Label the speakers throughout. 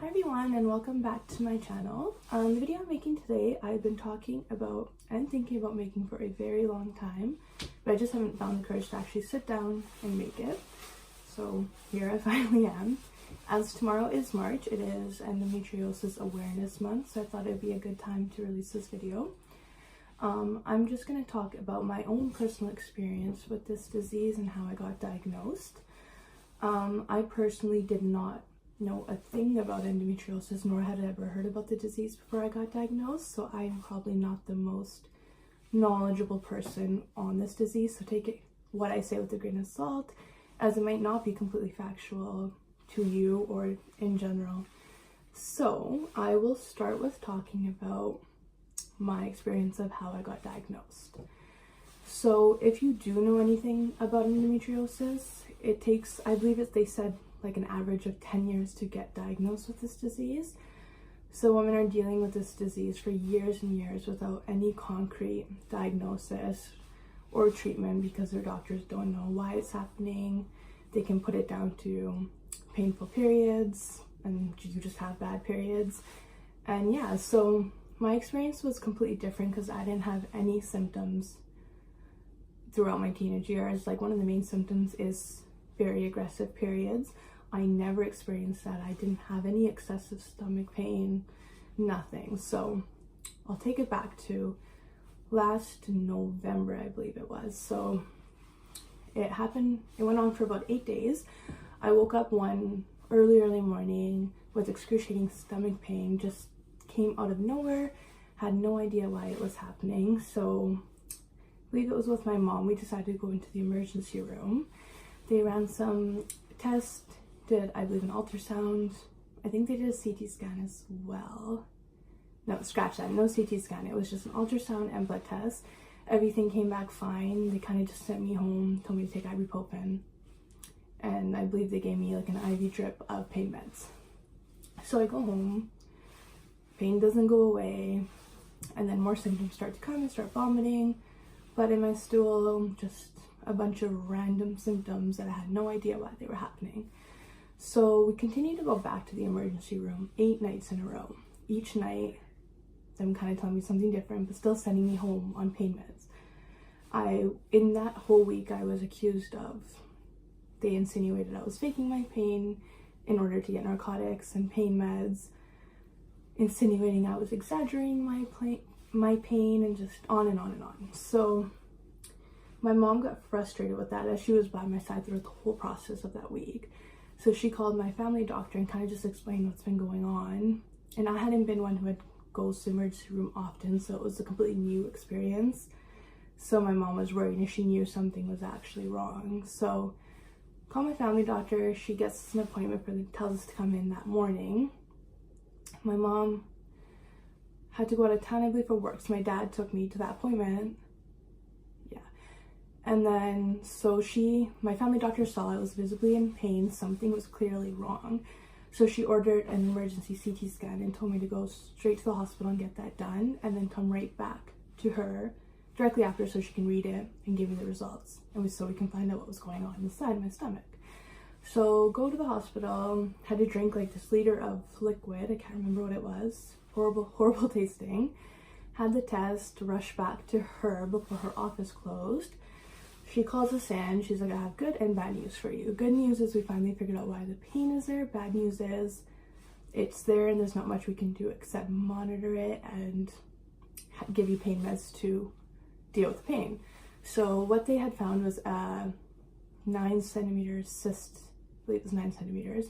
Speaker 1: Hi everyone and welcome back to my channel. The video I'm making today I've been talking about and thinking about making for a very long time, but I just haven't found the courage to actually sit down and make it. So here I finally am. As tomorrow is March, it is Endometriosis Awareness Month, so I thought it'd be a good time to release this video. I'm just going to talk about my own personal experience with this disease and how I got diagnosed. I personally did not know a thing about endometriosis, nor had I ever heard about the disease before I got diagnosed, so I'm probably not the most knowledgeable person on this disease, so take it what I say with a grain of salt, as it might not be completely factual to you or in general. So I will start with talking about my experience of how I got diagnosed. So if you do know anything about endometriosis, it takes, I believe they said like an average of 10 years to get diagnosed with this disease. So women are dealing with this disease for years and years without any concrete diagnosis or treatment because their doctors don't know why it's happening. They can put it down to painful periods and you just have bad periods. And yeah, so my experience was completely different because I didn't have any symptoms throughout my teenage years. Like one of the main symptoms is very aggressive periods. I never experienced that. I didn't have any excessive stomach pain, nothing. So I'll take it back to last November, I believe it was. So it happened, it went on for about 8 days. I woke up one early morning with excruciating stomach pain, just came out of nowhere, had no idea why it was happening. So I believe it was with my mom. We decided to go into the emergency room. They ran some tests, did I believe an ultrasound. I think they did a CT scan as well. No, scratch that, no CT scan. It was just an ultrasound and blood test. Everything came back fine. They kind of just sent me home, told me to take ibuprofen. And I believe they gave me like an IV drip of pain meds. So I go home, pain doesn't go away, and then more symptoms start to come. I start vomiting, blood in my stool, just a bunch of random symptoms that I had no idea why they were happening. So we continued to go back to the emergency room 8 nights in a row. Each night, them kind of telling me something different, but still sending me home on pain meds. In that whole week, I was accused of, they insinuated I was faking my pain in order to get narcotics and pain meds, insinuating I was exaggerating my pain, and just on and on and on. So my mom got frustrated with that as she was by my side throughout the whole process of that week. So she called my family doctor and kind of just explained what's been going on. And I hadn't been one who had goes to the emergency room often, so it was a completely new experience. So my mom was worried and she knew something was actually wrong. So called my family doctor. She gets us an appointment tells us to come in that morning. My mom had to go out of town, I believe, for work. So my dad took me to that appointment. And then, so my family doctor saw I was visibly in pain. Something was clearly wrong. So she ordered an emergency CT scan and told me to go straight to the hospital and get that done, and then come right back to her directly after so she can read it and give me the results. And so we can find out what was going on inside my stomach. So go to the hospital, had to drink like this liter of liquid. I can't remember what it was. Horrible tasting. Had the test, rushed back to her before her office closed. She calls us in. She's like, I have good and bad news for you. Good news is we finally figured out why the pain is there. Bad news is it's there and there's not much we can do except monitor it and give you pain meds to deal with the pain. So what they had found was a 9 centimeter cyst, I believe it was 9 centimeters,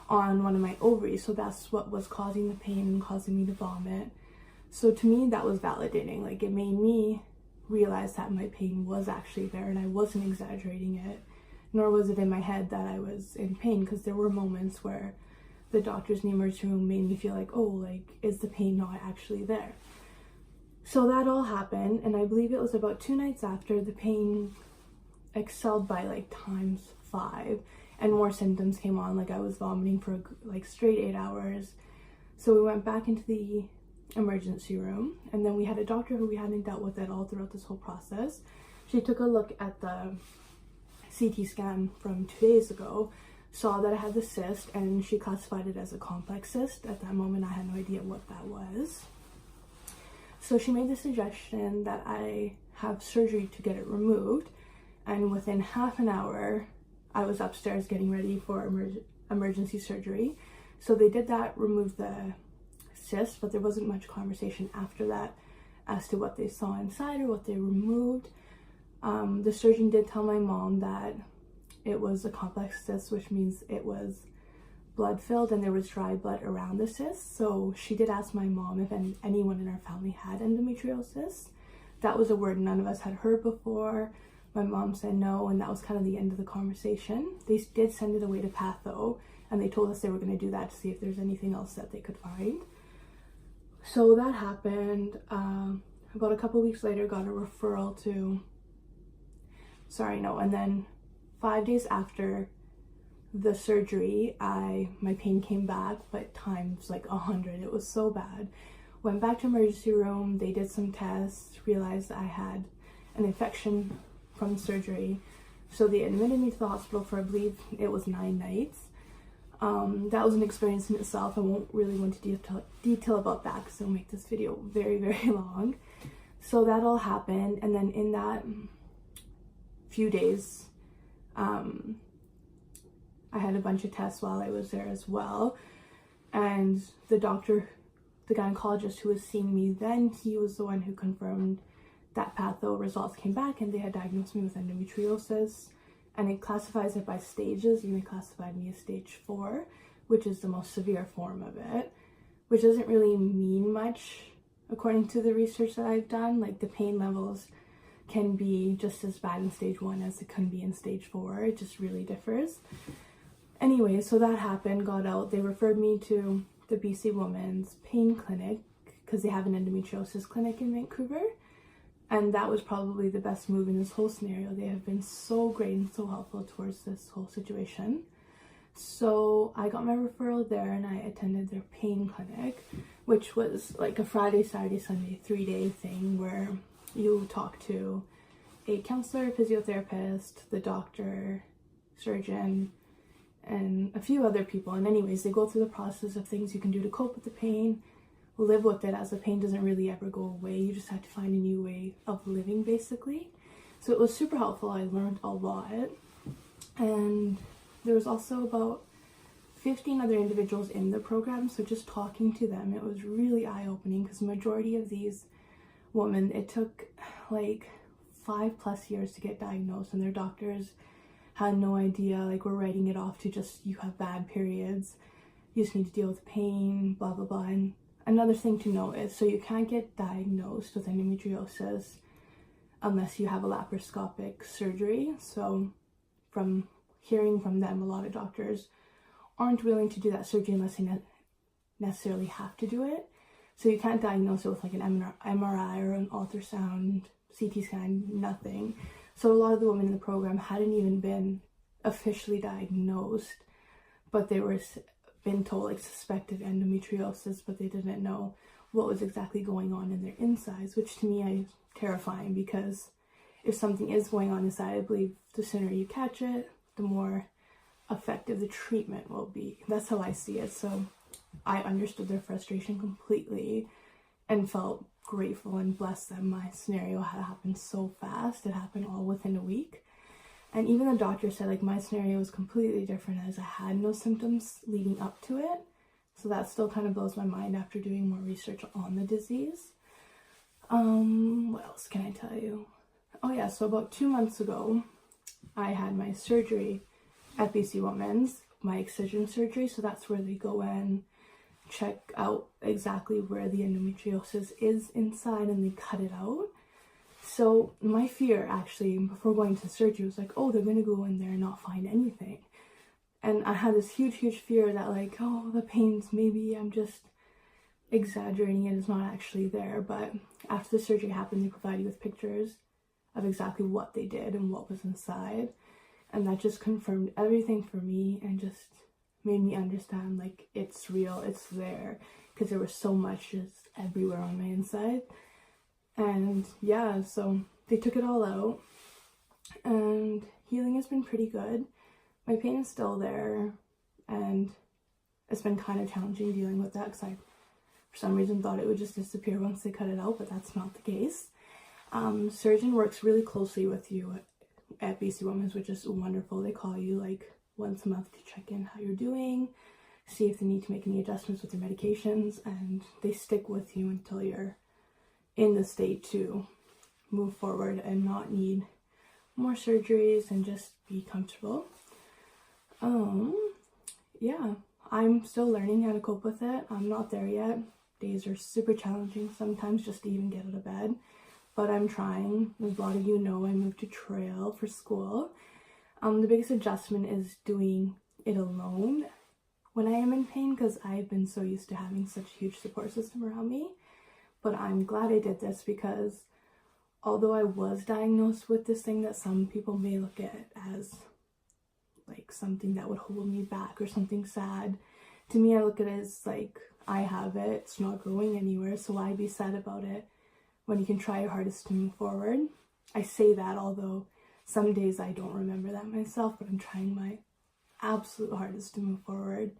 Speaker 1: on one of my ovaries. So that's what was causing the pain and causing me to vomit. So to me, that was validating. Like, it made me realized that my pain was actually there and I wasn't exaggerating it, nor was it in my head that I was in pain, because there were moments where the doctors in the emergency room made me feel like, oh, like, is the pain not actually there? So that all happened, and I believe it was about 2 nights after the pain excelled by like ×5 and more symptoms came on. Like, I was vomiting for like straight 8 hours. So we went back into the emergency room, and then we had a doctor who we hadn't dealt with at all throughout this whole process. She took a look at the CT scan from 2 days ago. saw that I had the cyst, and she classified it as a complex cyst. At that moment, I had no idea what that was. So she made the suggestion that I have surgery to get it removed, and within half an hour, I was upstairs getting ready for emergency surgery. So they did that, removed the cyst, but there wasn't much conversation after that as to what they saw inside or what they removed. The surgeon did tell my mom that it was a complex cyst, which means it was blood filled and there was dry blood around the cyst. So she did ask my mom if anyone in our family had endometriosis. That was a word none of us had heard before. My mom said no, and that was kind of the end of the conversation. They did send it away to patho, and they told us they were going to do that to see if there's anything else that they could find. So that happened. About a couple weeks later, got a referral to, and then 5 days after the surgery, my pain came back, but times like 100. It was so bad. Went back to emergency room. They did some tests, realized I had an infection from surgery. So they admitted me to the hospital for, I believe it was 9 nights. That was an experience in itself. I won't really go into detail about that because it'll make this video very, very long. So that all happened, and then in that few days, I had a bunch of tests while I was there as well. And the doctor, the gynecologist who was seeing me then, he was the one who confirmed that patho results came back and they had diagnosed me with endometriosis. And it classifies it by stages, and they classified me as stage 4, which is the most severe form of it, which doesn't really mean much according to the research that I've done. Like, the pain levels can be just as bad in stage 1 as it can be in stage 4. It just really differs. Anyway, so that happened, got out. They referred me to the BC Women's Pain Clinic because they have an endometriosis clinic in Vancouver. And that was probably the best move in this whole scenario. They have been so great and so helpful towards this whole situation. So I got my referral there and I attended their pain clinic, which was like a Friday, Saturday, Sunday, 3-day thing where you talk to a counselor, physiotherapist, the doctor, surgeon, and a few other people. And anyways, they go through the process of things you can do to cope with the pain, live with it, as the pain doesn't really ever go away. You just have to find a new way of living, basically. So it was super helpful. I learned a lot. And there was also about 15 other individuals in the program, so just talking to them, it was really eye-opening because the majority of these women, it took like 5+ years to get diagnosed, and their doctors had no idea, like, we're writing it off to just, you have bad periods, you just need to deal with pain, blah blah blah. And another thing to note is, so you can't get diagnosed with endometriosis unless you have a laparoscopic surgery. So from hearing from them, a lot of doctors aren't willing to do that surgery unless they necessarily have to do it. So you can't diagnose it with like an MRI or an ultrasound, CT scan, nothing. So a lot of the women in the program hadn't even been officially diagnosed, but they were been told, like, suspected endometriosis, but they didn't know what was exactly going on in their insides, which to me is terrifying, because if something is going on inside, I believe the sooner you catch it, the more effective the treatment will be. That's how I see it. So I understood their frustration completely and felt grateful and blessed that my scenario had happened so fast. It happened all within a week. And even the doctor said, like, my scenario was completely different as I had no symptoms leading up to it. So that still kind of blows my mind after doing more research on the disease. What else can I tell you? Oh yeah, so about 2 months ago, I had my surgery at BC Women's, my excision surgery. So that's where they go in, check out exactly where the endometriosis is inside, and they cut it out. So my fear, actually, before going to surgery was like, oh, they're going to go in there and not find anything. And I had this huge fear that, like, oh, the pains, maybe I'm just exaggerating it, it's not actually there. But after the surgery happened, they provide you with pictures of exactly what they did and what was inside. And that just confirmed everything for me and just made me understand, like, it's real, it's there, because there was so much just everywhere on my inside. And yeah, so they took it all out, and healing has been pretty good. my pain is still there, and it's been kind of challenging dealing with that because I, for some reason, thought it would just disappear once they cut it out, but that's not the case. Surgeon works really closely with you at BC Women's, which is wonderful. They call you like once a month to check in how you're doing, see if they need to make any adjustments with your medications, and they stick with you until you're in the state to move forward and not need more surgeries and just be comfortable. Yeah, I'm still learning how to cope with it. I'm not there yet. Days are super challenging sometimes just to even get out of bed, but I'm trying. As a lot of you know, I moved to Trail for school. The biggest adjustment is doing it alone when I am in pain, because I've been so used to having such a huge support system around me. But I'm glad I did this, because although I was diagnosed with this thing that some people may look at as like something that would hold me back or something sad, to me I look at it as like, I have it, it's not going anywhere, so why be sad about it when you can try your hardest to move forward? I say that, although some days I don't remember that myself, but I'm trying my absolute hardest to move forward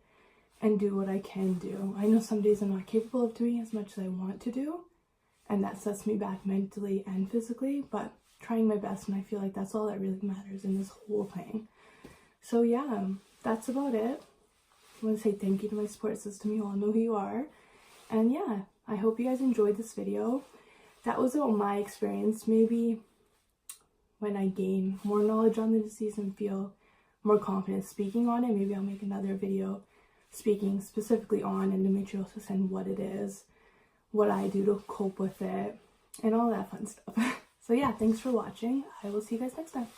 Speaker 1: and do what I can do. I know some days I'm not capable of doing as much as I want to do, and that sets me back mentally and physically, but trying my best, and I feel like that's all that really matters in this whole thing. So yeah, that's about it. I want to say thank you to my support system. You all know who you are. And yeah, I hope you guys enjoyed this video. That was about my experience. Maybe when I gain more knowledge on the disease and feel more confident speaking on it, maybe I'll make another video speaking specifically on endometriosis and what it is, what I do to cope with it, and all that fun stuff. So yeah, thanks for watching. I will see you guys next time.